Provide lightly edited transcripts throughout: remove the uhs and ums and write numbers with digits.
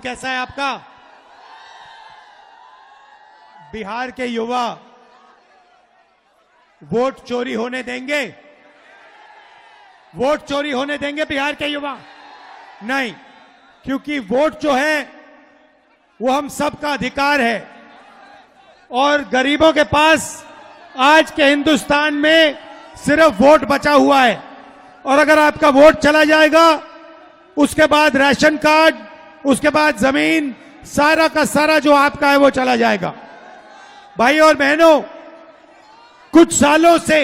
कैसा है आपका? बिहार के युवा वोट चोरी होने देंगे? वोट चोरी होने देंगे बिहार के युवा? नहीं, क्योंकि वोट जो है वो हम सबका अधिकार है और गरीबों के पास आज के हिंदुस्तान में सिर्फ वोट बचा हुआ है। और अगर आपका वोट चला जाएगा, उसके बाद राशन कार्ड, उसके बाद जमीन, सारा का सारा जो आपका है वो चला जाएगा। भाई और बहनों, कुछ सालों से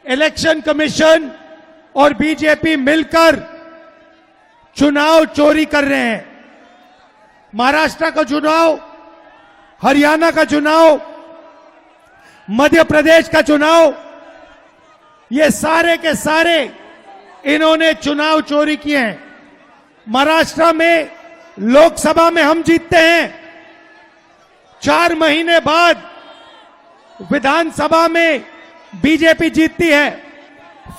इलेक्शन कमीशन और बीजेपी मिलकर चुनाव चोरी कर रहे हैं। महाराष्ट्र का चुनाव, हरियाणा का चुनाव, मध्य प्रदेश का चुनाव, ये सारे के सारे इन्होंने चुनाव चोरी किए हैं। महाराष्ट्र में लोकसभा में हम जीतते हैं, 4 महीने बाद विधानसभा में बीजेपी जीतती है।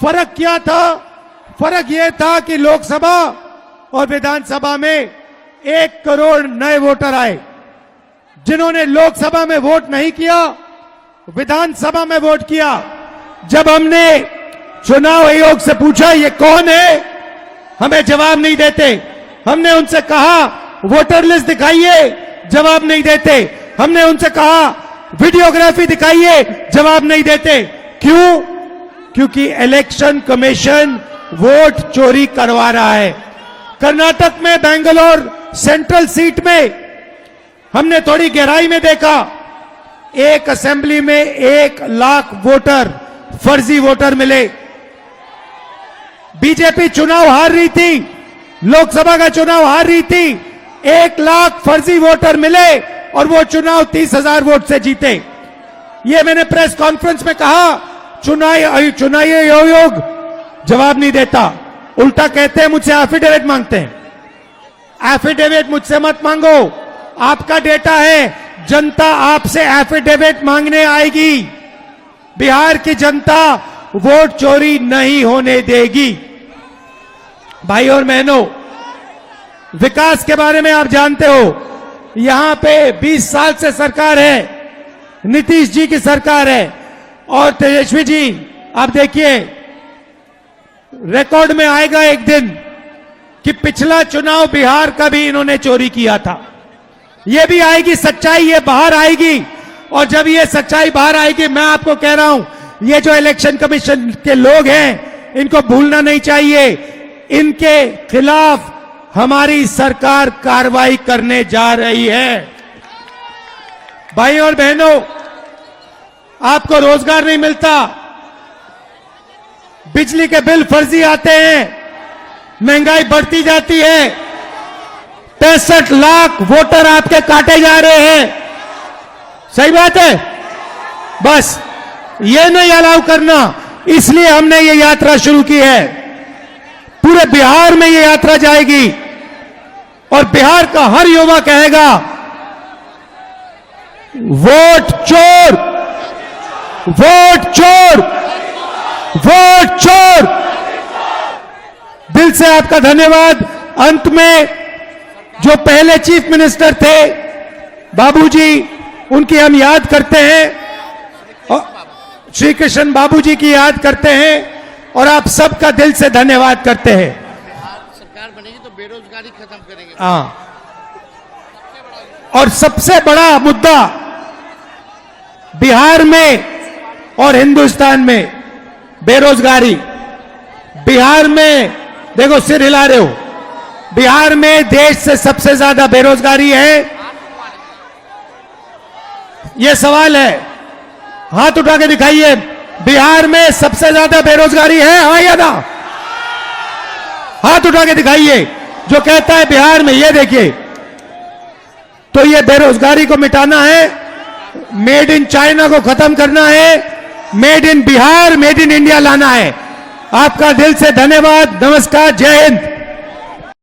फर्क क्या था? फर्क यह था कि लोकसभा और विधानसभा में 1 करोड़ नए वोटर आए। जिन्होंने लोकसभा में वोट नहीं किया, विधानसभा में वोट किया। जब हमने चुनाव आयोग से पूछा ये कौन है, हमें जवाब नहीं देते। हमने उनसे कहा वोटर लिस्ट दिखाइए, जवाब नहीं देते। हमने उनसे कहा वीडियोग्राफी दिखाइए, जवाब नहीं देते। क्यों? क्योंकि इलेक्शन कमीशन वोट चोरी करवा रहा है। कर्नाटक में बेंगलोर सेंट्रल सीट में हमने थोड़ी गहराई में देखा, एक असेंबली में 1 लाख वोटर, फर्जी वोटर मिले। बीजेपी चुनाव हार रही थी, लोकसभा का चुनाव हार रही थी, 1 लाख फर्जी वोटर मिले और वो चुनाव 30,000 वोट से जीते। ये मैंने प्रेस कॉन्फ्रेंस में कहा। चुनाव आयोग जवाब नहीं देता, उल्टा कहते हैं मुझसे एफिडेविट मांगते हैं। एफिडेविट मुझसे मत मांगो, आपका डेटा है, जनता आपसे एफिडेविट मांगने आएगी। बिहार की जनता वोट चोरी नहीं होने देगी। भाई और बहनों, विकास के बारे में आप जानते हो, यहां पे 20 साल से सरकार है, नीतीश जी की सरकार है और तेजस्वी जी, आप देखिए रिकॉर्ड में आएगा एक दिन कि पिछला चुनाव बिहार का भी इन्होंने चोरी किया था। ये भी आएगी सच्चाई, ये बाहर आएगी। और जब ये सच्चाई बाहर आएगी, मैं आपको कह रहा हूं, ये जो इलेक्शन कमीशन के लोग हैं, इनको भूलना नहीं चाहिए। इनके खिलाफ हमारी सरकार कार्रवाई करने जा रही है। भाई और बहनों, आपको रोजगार नहीं मिलता, बिजली के बिल फर्जी आते हैं, महंगाई बढ़ती जाती है, 65 लाख वोटर आपके काटे जा रहे हैं। सही बात है? बस ये नहीं अलाउ करना, इसलिए हमने ये यात्रा शुरू की है। पूरे बिहार में ये यात्रा जाएगी और बिहार का हर युवा कहेगा वोट चोर, वोट चोर, वोट चोर। दिल से आपका धन्यवाद। अंत में जो पहले चीफ मिनिस्टर थे बाबूजी, उनकी हम याद करते हैं, श्री कृष्ण बाबूजी की याद करते हैं और आप सबका दिल से धन्यवाद करते हैं। सरकार बनेगी तो बेरोजगारी खत्म करेंगे। हाँ, और सबसे बड़ा मुद्दा बिहार में और हिंदुस्तान में बेरोजगारी। बिहार में देखो, सिर हिला रहे हो, बिहार में देश से सबसे ज्यादा बेरोजगारी है। यह सवाल है, हाथ उठा के दिखाइए, बिहार में सबसे ज्यादा बेरोजगारी है, हाँ या ना? हाथ उठा के दिखाइए जो कहता है बिहार में। ये देखिए, तो ये बेरोजगारी को मिटाना है, मेड इन चाइना को खत्म करना है, made in Bihar, made in India लाना है। आपका दिल से धन्यवाद। नमस्कार, जय हिंद।